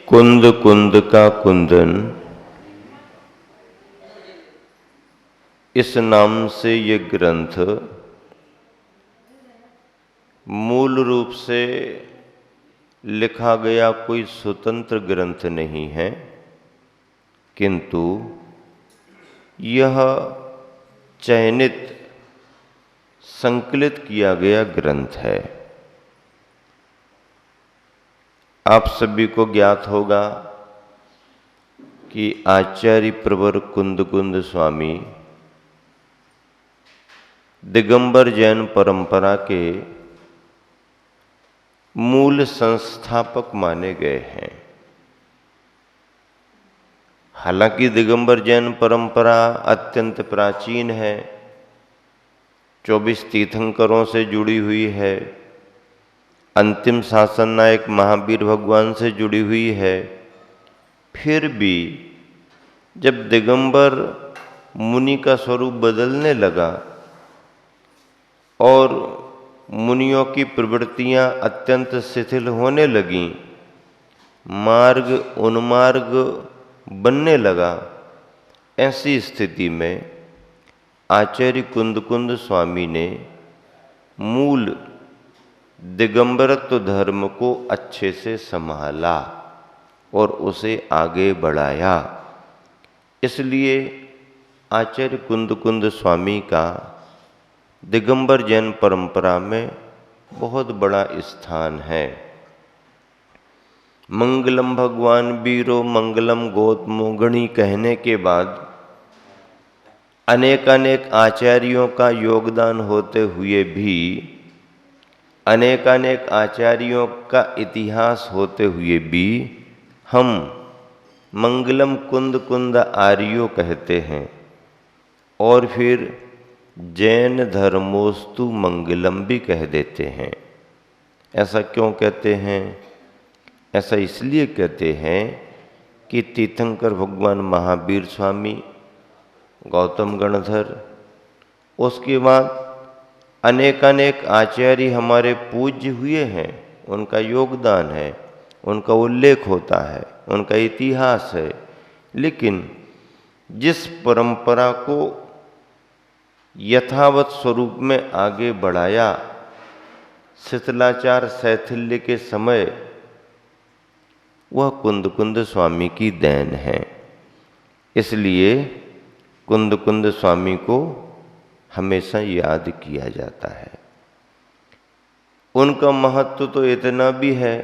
कुंद कुंद का कुंदन, इस नाम से ये ग्रंथ मूल रूप से लिखा गया कोई स्वतंत्र ग्रंथ नहीं है, किंतु यह चयनित संकलित किया गया ग्रंथ है। आप सभी को ज्ञात होगा कि आचार्य प्रवर कुंद स्वामी दिगंबर जैन परंपरा के मूल संस्थापक माने गए हैं। हालांकि दिगंबर जैन परंपरा अत्यंत प्राचीन है, 24 तीर्थंकरों से जुड़ी हुई है, अंतिम शासन नायक महावीर भगवान से जुड़ी हुई है। फिर भी जब दिगंबर मुनि का स्वरूप बदलने लगा और मुनियों की प्रवृत्तियां अत्यंत शिथिल होने लगीं, मार्ग उन्मार्ग बनने लगा, ऐसी स्थिति में आचार्य कुंद स्वामी ने मूल दिगंबरत्व धर्म को अच्छे से संभाला और उसे आगे बढ़ाया। इसलिए आचार्य कुंद स्वामी का दिगंबर जैन परंपरा में बहुत बड़ा स्थान है। मंगलम भगवान वीरो मंगलम गौतमो गणी कहने के बाद अनेकानेक आचार्यों का योगदान होते हुए भी, अनेकानेक आचार्यों का इतिहास होते हुए भी हम मंगलम कुंद आर्यो कहते हैं और फिर जैन धर्मोस्तु मंगलम भी कह देते हैं। ऐसा क्यों कहते हैं? ऐसा इसलिए कहते हैं कि तीर्थंकर भगवान महावीर स्वामी, गौतम गणधर, उसके बाद अनेकानेक आचार्य हमारे पूज्य हुए हैं, उनका योगदान है, उनका उल्लेख होता है, उनका इतिहास है। लेकिन जिस परंपरा को यथावत स्वरूप में आगे बढ़ाया शिथिलाचार शैथिल्य के समय, वह कुंद स्वामी की देन है। इसलिए कुंद स्वामी को हमेशा याद किया जाता है। उनका महत्व तो इतना भी है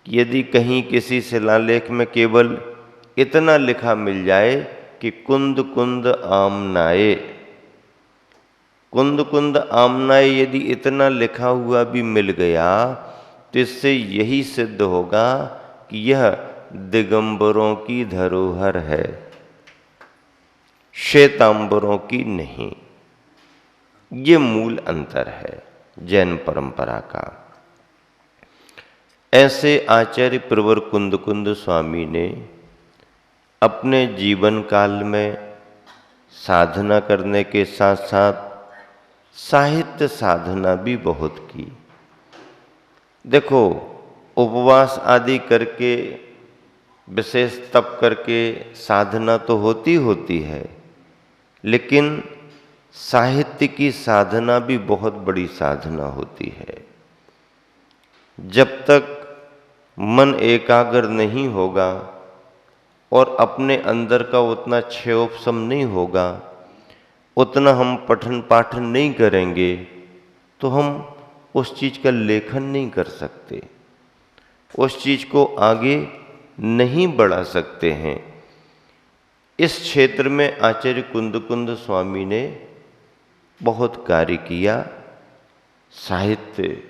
कि यदि कहीं किसी शिलालेख में केवल इतना लिखा मिल जाए कि कुंद आमनाए, कुंद आमनाए, यदि इतना लिखा हुआ भी मिल गया तो इससे यही सिद्ध होगा कि यह दिगंबरों की धरोहर है, श्वेतांबरों की नहीं। ये मूल अंतर है जैन परंपरा का। ऐसे आचार्य प्रवर कुंद स्वामी ने अपने जीवन काल में साधना करने के साथ साथ साहित्य साधना भी बहुत की। देखो, उपवास आदि करके, विशेष तप करके साधना तो होती है, लेकिन साहित्य की साधना भी बहुत बड़ी साधना होती है। जब तक मन एकाग्र नहीं होगा और अपने अंदर का उतना क्षयोपशम नहीं होगा, उतना हम पठन पाठन नहीं करेंगे, तो हम उस चीज़ का लेखन नहीं कर सकते, उस चीज़ को आगे नहीं बढ़ा सकते हैं। इस क्षेत्र में आचार्य कुंद स्वामी ने बहुत कार्य किया। साहित्य,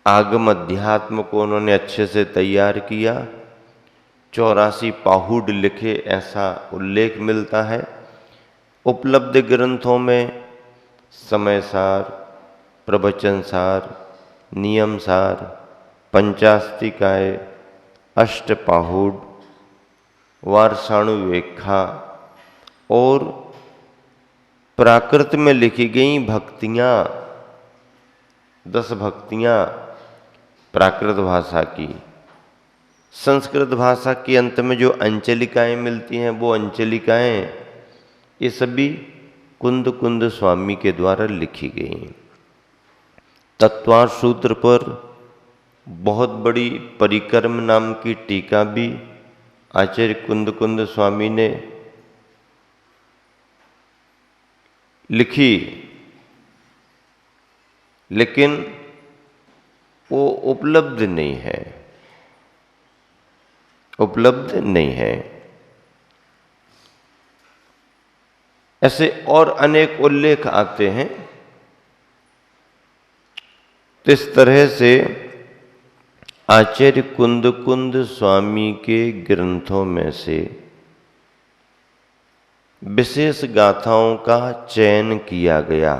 आगम अध्यात्म को उन्होंने अच्छे से तैयार किया। 84 पाहुड लिखे, ऐसा उल्लेख मिलता है। उपलब्ध ग्रंथों में समय सार, प्रवचन सार, नियम सार, पंचास्तिकाय, अष्टपाहुड, वारसाणुवेखा और प्राकृत में लिखी गई भक्तियाँ, 10 भक्तियाँ प्राकृत भाषा की, संस्कृत भाषा के अंत में जो अंचलिकाएं मिलती हैं, वो अंचलिकाएं ये सभी कुंद कुंद स्वामी के द्वारा लिखी गई। तत्वार सूत्र पर बहुत बड़ी परिक्रम नाम की टीका भी आचार्य कुंद कुंद स्वामी ने लिखी, लेकिन वो उपलब्ध नहीं है। ऐसे और अनेक उल्लेख आते हैं। तो इस तरह से आचार्य कुंद कुंद स्वामी के ग्रंथों में से विशेष गाथाओं का चयन किया गया।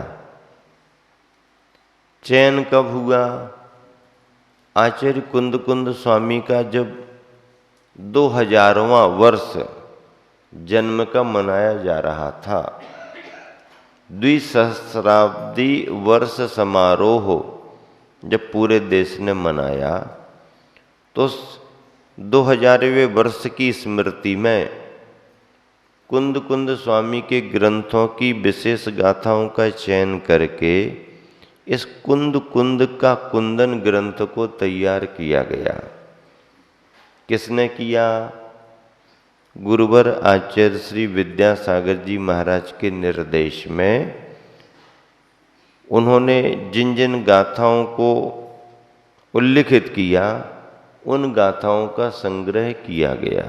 चयन कब हुआ? आचार्य कुंद कुंद स्वामी का जब 2000वां वर्ष जन्म का मनाया जा रहा था, द्विसहस्राब्दी वर्ष समारोह जब पूरे देश ने मनाया, तो 2000वें वर्ष की स्मृति में कुंद कुंद स्वामी के ग्रंथों की विशेष गाथाओं का चयन करके इस कुंद कुंद का कुंदन ग्रंथ को तैयार किया गया। किसने किया? गुरुवर आचार्य श्री विद्यासागर जी महाराज के निर्देश में उन्होंने जिन जिन गाथाओं को उल्लिखित किया, उन गाथाओं का संग्रह किया गया।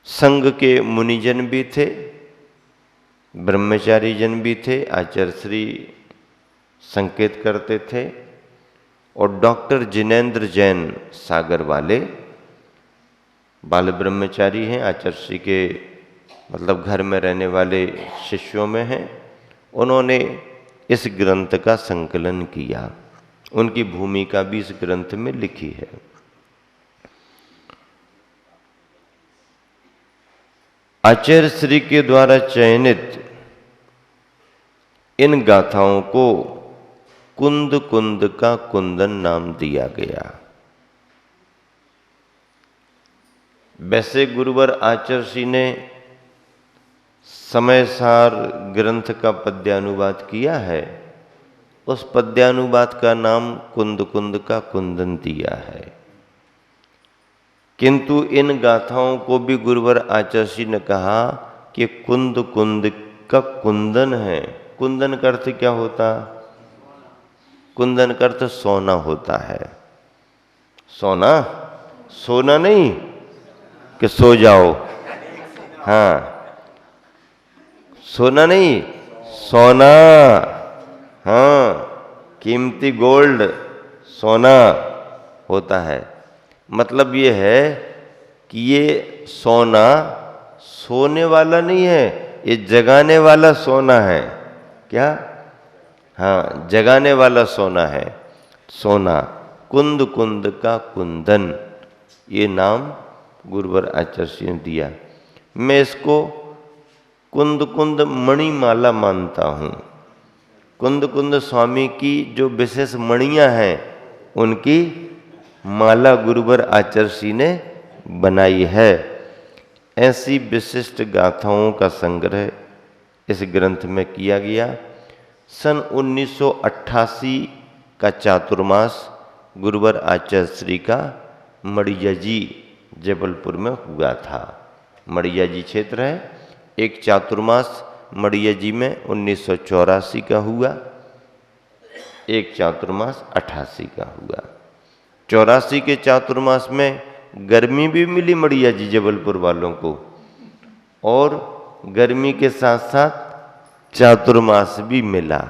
संघ के मुनिजन भी थे, ब्रह्मचारी जन भी थे, आचार्य श्री संकेत करते थे, और डॉक्टर जिनेंद्र जैन सागर वाले बाल ब्रह्मचारी हैं, आचार्य श्री के मतलब घर में रहने वाले शिष्यों में हैं। उन्होंने इस ग्रंथ का संकलन किया। उनकी भूमिका भी इस ग्रंथ में लिखी है। आचार्य श्री के द्वारा चयनित इन गाथाओं को कुंद कुंद का कुंदन नाम दिया गया। वैसे गुरुवर आचार्य श्री ने समयसार ग्रंथ का पद्यानुवाद किया है, उस पद्यानुवाद का नाम कुंद कुंद का कुंदन दिया है। किंतु इन गाथाओं को भी गुरुवर आचार्य श्री ने कहा कि कुंद कुंद का कुंदन है। कुंदन का अर्थ क्या होता? कुंदन का अर्थ सोना होता है। सोना, सोना नहीं कि सो जाओ, हाँ, सोना नहीं, सोना, हाँ, कीमती गोल्ड सोना होता है। मतलब ये है कि ये सोना सोने वाला नहीं है, ये जगाने वाला सोना है। क्या? हाँ, जगाने वाला सोना है। सोना, कुंद कुंद का कुंदन, ये नाम गुरुवर आचार्य ने दिया। मैं इसको कुंद कुंद मणिमाला मानता हूँ। कुंद कुंद स्वामी की जो विशेष मणियाँ हैं, उनकी माला गुरुवर आचार्य ने बनाई है। ऐसी विशिष्ट गाथाओं का संग्रह इस ग्रंथ में किया गया। सन 1988 का चातुर्मास गुरुवर आचार्य श्री का मड़िया जी जबलपुर में हुआ था। मड़िया जी क्षेत्र है। एक चातुर्मास मड़िया जी में 1984 का हुआ, एक चातुर्मास 88 का हुआ। 84 के चातुर्मास में गर्मी भी मिली मड़िया जी जबलपुर वालों को, और गर्मी के साथ साथ चातुर्मास भी मिला।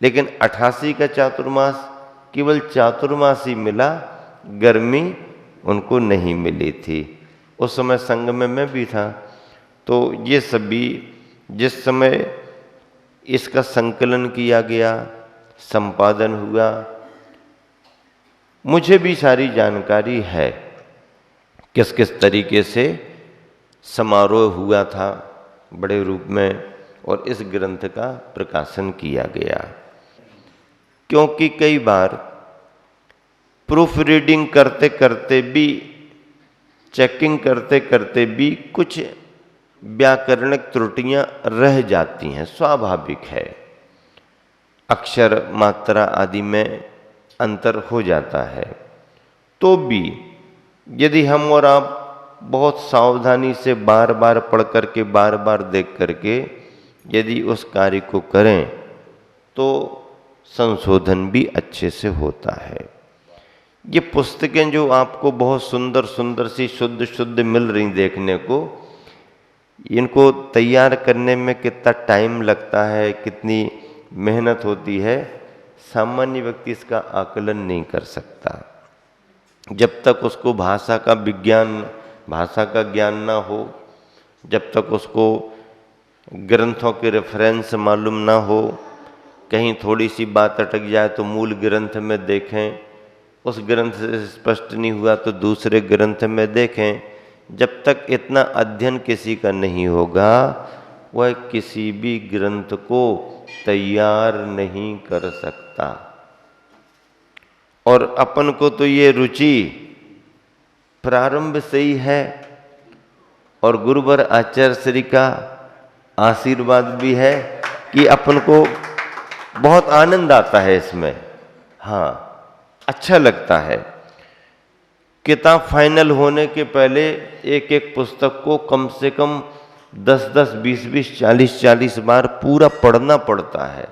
लेकिन 88 का चातुर्मास केवल चातुर्मास ही मिला, गर्मी उनको नहीं मिली थी। उस समय संघ में मैं भी था। तो ये सभी जिस समय इसका संकलन किया गया, संपादन हुआ, मुझे भी सारी जानकारी है किस किस तरीके से समारोह हुआ था बड़े रूप में, और इस ग्रंथ का प्रकाशन किया गया। क्योंकि कई बार प्रूफ रीडिंग करते करते भी, चेकिंग करते करते भी कुछ व्याकरणिक त्रुटियां रह जाती हैं, स्वाभाविक है। अक्षर मात्रा आदि में अंतर हो जाता है। तो भी यदि हम और आप बहुत सावधानी से बार बार पढ़ करके, बार बार देख करके यदि उस कार्य को करें तो संशोधन भी अच्छे से होता है। ये पुस्तकें जो आपको बहुत सुंदर सुंदर सी शुद्ध शुद्ध मिल रही देखने को, इनको तैयार करने में कितना टाइम लगता है, कितनी मेहनत होती है, सामान्य व्यक्ति इसका आकलन नहीं कर सकता। जब तक उसको भाषा का विज्ञान, भाषा का ज्ञान ना हो, जब तक उसको ग्रंथों के रेफरेंस मालूम ना हो, कहीं थोड़ी सी बात अटक जाए तो मूल ग्रंथ में देखें, उस ग्रंथ से स्पष्ट नहीं हुआ तो दूसरे ग्रंथ में देखें। जब तक इतना अध्ययन किसी का नहीं होगा, वह किसी भी ग्रंथ को तैयार नहीं कर सकता। और अपन को तो ये रुचि प्रारंभ से ही है, और गुरुवर आचार्य श्री का आशीर्वाद भी है कि अपन को बहुत आनंद आता है इसमें। हाँ, अच्छा लगता है। किताब फाइनल होने के पहले एक एक पुस्तक को कम से कम 10-10, 20-20, 40-40 बार पूरा पढ़ना पड़ता है।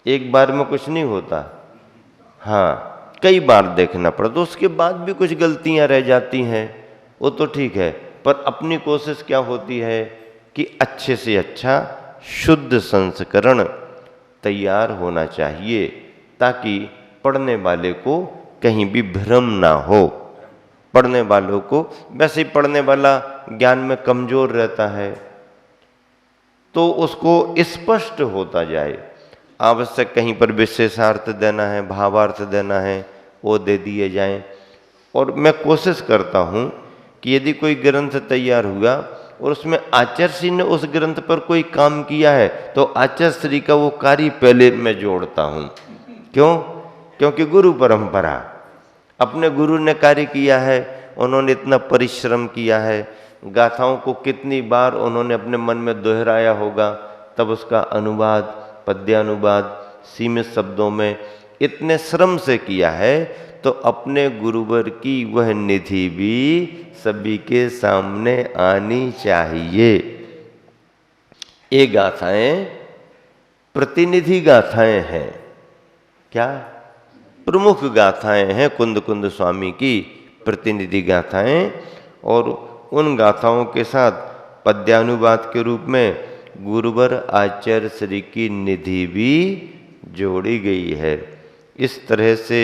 एक बार में कुछ नहीं होता। हाँ, कई बार देखना पड़ता। उसके बाद भी कुछ गलतियां रह जाती हैं, वो तो ठीक है, पर अपनी कोशिश क्या होती है कि अच्छे से अच्छा शुद्ध संस्करण तैयार होना चाहिए, ताकि पढ़ने वाले को कहीं भी भ्रम ना हो। पढ़ने वालों को, वैसे ही पढ़ने वाला ज्ञान में कमजोर रहता है, तो उसको स्पष्ट होता जाए। आवश्यक कहीं पर विशेषार्थ देना है, भावार्थ देना है, वो दे दिए जाएं। और मैं कोशिश करता हूँ कि यदि कोई ग्रंथ तैयार हुआ और उसमें आचार्य श्री ने उस ग्रंथ पर कोई काम किया है, तो आचार्य श्री का वो कार्य पहले मैं जोड़ता हूँ। क्यों? क्योंकि गुरु परंपरा, अपने गुरु ने कार्य किया है, उन्होंने इतना परिश्रम किया है, गाथाओं को कितनी बार उन्होंने अपने मन में दोहराया होगा, तब उसका अनुवाद, पद्यानुवाद सीमित शब्दों में इतने श्रम से किया है, तो अपने गुरुवर की वह निधि भी सभी के सामने आनी चाहिए। ये गाथाएं प्रतिनिधि गाथाएं हैं, क्या प्रमुख गाथाएं हैं, कुंद कुंद स्वामी की प्रतिनिधि गाथाएं। और उन गाथाओं के साथ पद्यानुवाद के रूप में गुरुवर आचार्य श्री की निधि भी जोड़ी गई है। इस तरह से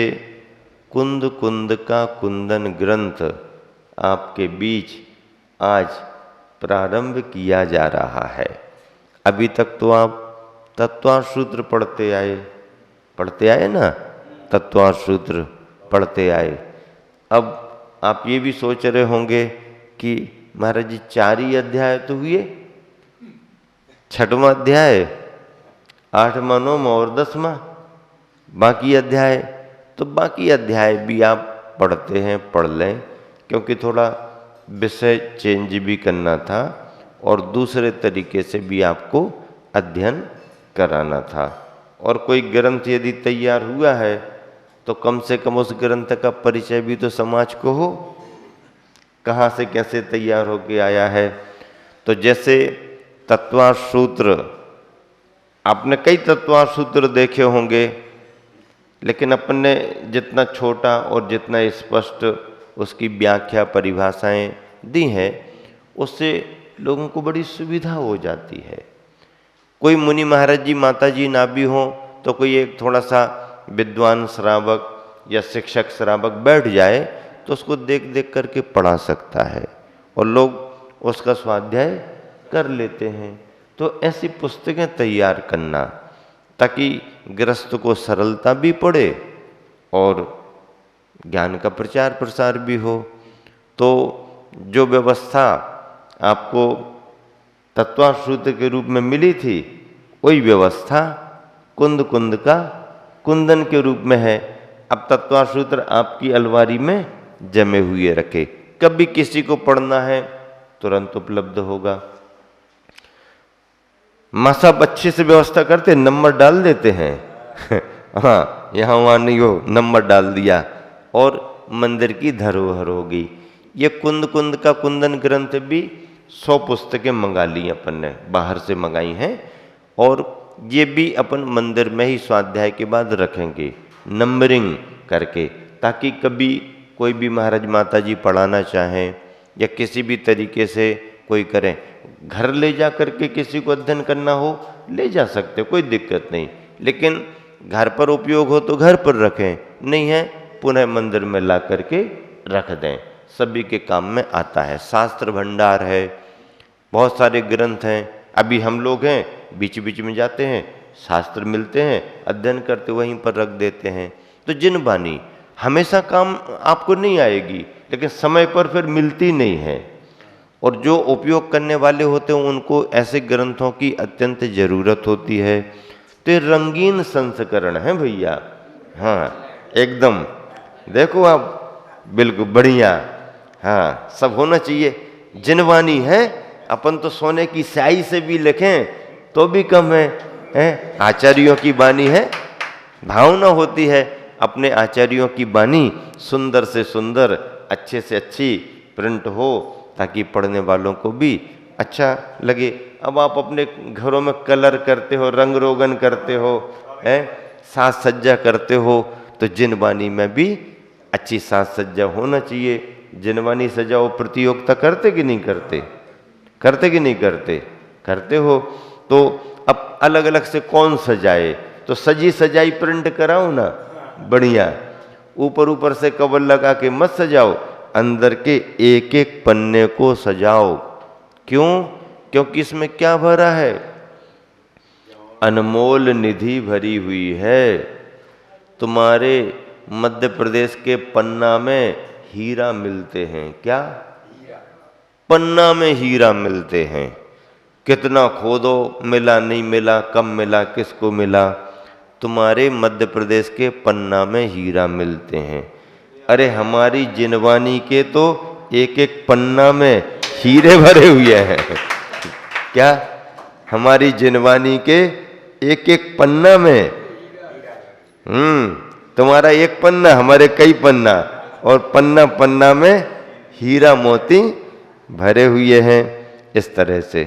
कुंद कुंद का कुंदन ग्रंथ आपके बीच आज प्रारंभ किया जा रहा है। अभी तक तो आप तत्वार्थ सूत्र पढ़ते आए ना, तत्वार्थ सूत्र पढ़ते आए। अब आप ये भी सोच रहे होंगे कि महाराज जी 4 ही अध्याय तो हुए, 6वां अध्याय, 8वां, 9वां और 10वां बाकी अध्याय। तो बाकी अध्याय भी आप पढ़ते हैं, पढ़ लें, क्योंकि थोड़ा विषय चेंज भी करना था और दूसरे तरीके से भी आपको अध्ययन कराना था। और कोई ग्रंथ यदि तैयार हुआ है तो कम से कम उस ग्रंथ का परिचय भी तो समाज को हो, कहाँ से कैसे तैयार होके आया है। तो जैसे तत्वार्थ सूत्र, आपने कई तत्वार्थ सूत्र देखे होंगे, लेकिन अपन ने जितना छोटा और जितना स्पष्ट उसकी व्याख्या, परिभाषाएं दी हैं, उससे लोगों को बड़ी सुविधा हो जाती है। कोई मुनि महाराज जी, माता जी ना भी हो, तो कोई एक थोड़ा सा विद्वान श्रावक या शिक्षक श्रावक बैठ जाए तो उसको देख देख करके पढ़ा सकता है और लोग उसका स्वाध्याय कर लेते हैं। तो ऐसी पुस्तकें तैयार करना, ताकि गृहस्थ को सरलता भी पड़े और ज्ञान का प्रचार प्रसार भी हो। तो जो व्यवस्था आपको तत्वार्थ सूत्र के रूप में मिली थी, वही व्यवस्था कुंद कुंद का कुंदन के रूप में है। अब तत्वार सूत्र आपकी अलमारी में जमे हुए रखे, कभी किसी को पढ़ना है तुरंत उपलब्ध होगा। माँ साहब अच्छे से व्यवस्था करते, नंबर डाल देते हैं हाँ, यहाँ वहाँ नहीं हो, नंबर डाल दिया और मंदिर की धरोहर हो गई। ये कुंद कुंद का कुंदन ग्रंथ भी 100 पुस्तकें मंगा ली अपन ने, बाहर से मंगाई हैं, और ये भी अपन मंदिर में ही स्वाध्याय के बाद रखेंगे नंबरिंग करके, ताकि कभी कोई भी महाराज माता जी पढ़ाना चाहें या किसी भी तरीके से कोई करें, घर ले जा करके किसी को अध्ययन करना हो ले जा सकते, कोई दिक्कत नहीं, लेकिन घर पर उपयोग हो तो घर पर रखें, नहीं है पुनः मंदिर में ला करके रख दें, सभी के काम में आता है। शास्त्र भंडार है, बहुत सारे ग्रंथ हैं, अभी हम लोग हैं बीच बीच में जाते हैं, शास्त्र मिलते हैं, अध्ययन करते वहीं पर रख देते हैं। तो जिन बानी हमेशा काम आपको नहीं आएगी, लेकिन समय पर फिर मिलती नहीं है, और जो उपयोग करने वाले होते हैं उनको ऐसे ग्रंथों की अत्यंत ज़रूरत होती है। तो ये रंगीन संस्करण है भैया, हाँ एकदम, देखो आप बिल्कुल बढ़िया, हाँ सब होना चाहिए। जिनवानी है, अपन तो सोने की स्याही से भी लिखें तो भी कम है? आचार्यों की बानी है, भावना होती है अपने आचार्यों की बानी सुंदर से सुंदर, अच्छे से अच्छी प्रिंट हो, ताकि पढ़ने वालों को भी अच्छा लगे। अब आप अपने घरों में कलर करते हो, रंग रोगन करते हो, साज सज्जा करते हो, तो जिनवानी में भी अच्छी साज सज्जा होना चाहिए। जिनवानी सजाओ प्रतियोगिता करते कि नहीं करते? करते कि नहीं करते? करते हो। तो अब अलग अलग से कौन सजाए, तो सजी सजाई प्रिंट कराओ ना, बढ़िया। ऊपर ऊपर से कवर लगा के मत सजाओ, अंदर के एक एक पन्ने को सजाओ। क्यों? क्योंकि इसमें क्या भरा है? अनमोल निधि भरी हुई है। तुम्हारे मध्य प्रदेश के पन्ना में हीरा मिलते हैं। क्या? पन्ना में हीरा मिलते हैं। कितना खोदो, मिला नहीं मिला, कम मिला, किसको मिला? तुम्हारे मध्य प्रदेश के पन्ना में हीरा मिलते हैं। अरे हमारी जिनवानी के तो एक एक पन्ना में हीरे भरे हुए हैं। क्या? हमारी जिनवानी के एक एक पन्ना में, तुम्हारा एक पन्ना, हमारे कई पन्ना, और पन्ना पन्ना में हीरा मोती भरे हुए हैं। इस तरह से